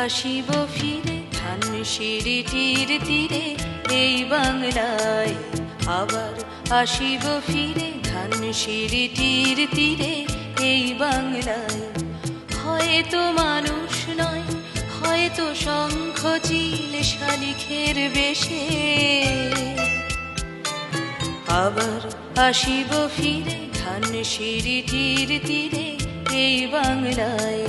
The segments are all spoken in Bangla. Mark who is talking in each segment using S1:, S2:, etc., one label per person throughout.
S1: আসিব ফিরে ধানসিঁড়িটির তীরে এই বাংলায়, আবার আসিব ফিরে ধানসিঁড়িটির তীরে এই বাংলায়। হয়তো মানুষ নয়, হয়তো শঙ্খ চিল শালিখের বেশে, আবার আসিব ফিরে ধানসিঁড়িটির তীরে এই বাংলায়।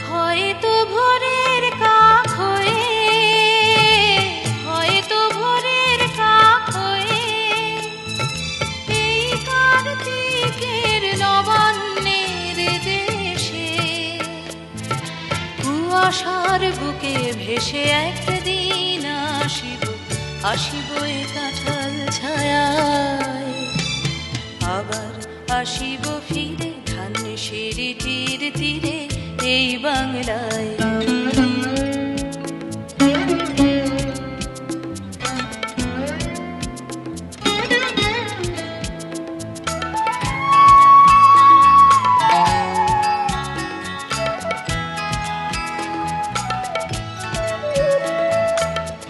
S1: হয়তো ভোরের কাক হয়ে, হয়তো ভোরের কাক হয়ে এই কার্তিকের নবান্নের দেশে কুয়াশার বুকে ভেসে একদিন আসিব, আসিব এ কাঁঠাল ছায়ায়, আবার আসিব ফিরে ধানসিঁড়িটির তীরে এই বাংলায়।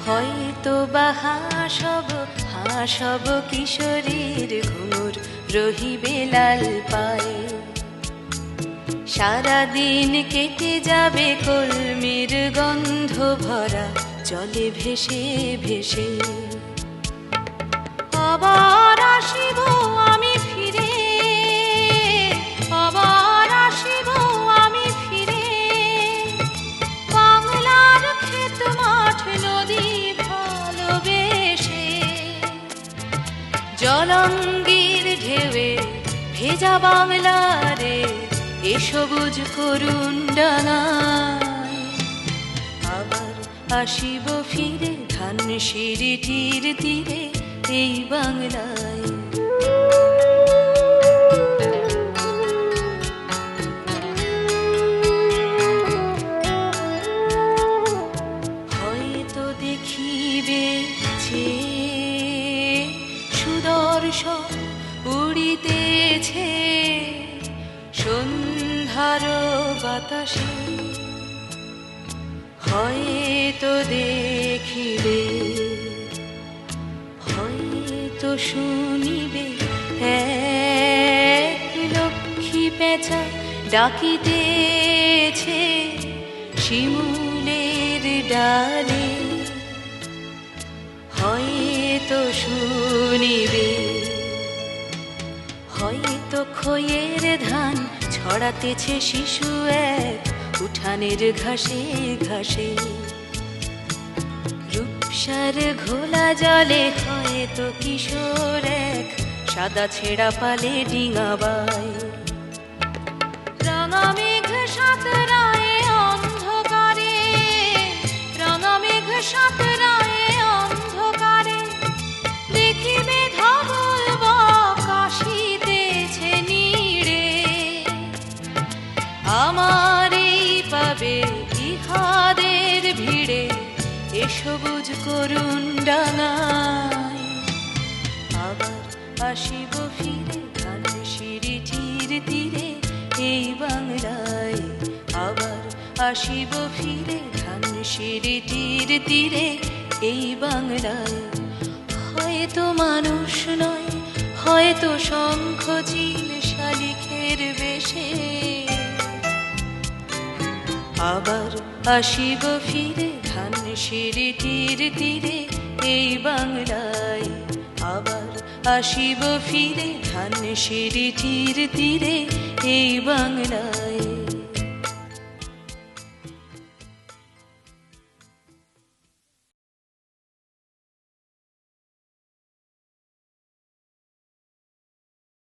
S1: হয়তো বা হাসব কিশোরীর ঘুঙুর রহিবে লাল পায়ে, সারাদিন কেটে যাবে কলমির গন্ধ ভরা জলে ভেসে ভেসে। আবার আসিব আমি ফিরে, আবার আসিব আমি ফিরে বাংলার ক্ষেত মাঠ নদী ভালোবেসে। জলঙ্গির ঢেউয়ে ভেজা বাংলারে এ সবুজ করুণ ডাঙায়, আবার আসিব ফিরে ধানসিঁড়িটির তীরে এই বাংলায়। হয়তো দেখিবে যে সুদর্শন উড়িতেছে সন্ধ্যার বাতাসে, হয়তো দেখিবে, হয়তো শুনিবে এক লক্ষ্মী পেঁচা ডাকিতেছে শিমুলের ডালে, হয়তো শুনিবে, হয়তো খইয়ের ধান ছড়াতেছে শিশু এক উঠানের ঘাসে ঘাসে, রূপসার ঘোলা জলে হয়তো কিশোর এক সাদা ছেঁড়া পালে ডিঙাবাই। রাঙা মেঘ সাঁতরায় অন্ধকারে, রাঙা মেঘ সাঁতরায় অন্ধকারে দেখিবে ধবল বক আসিতেছে নীড়ে, আমারই পাবে ইহাদের ভিড়ে এ সবুজ করুণ ডাঙায়। আবার আসিব ফিরে ধানসিঁড়িটির তীরে এই বাংলায়, আবার আসিব ফিরে ধানসিঁড়িটির তীরে এই বাংলায়। হয়তো মানুষ নয়, হয়তো শঙ্খ চিল শালিখের বেশে, আবার আসিব ফিরে ধানসিঁড়িটির তীরে এই বাংলায়, আবার আসিব ফিরে ধানসিঁড়িটির তীরে এই বাংলায়।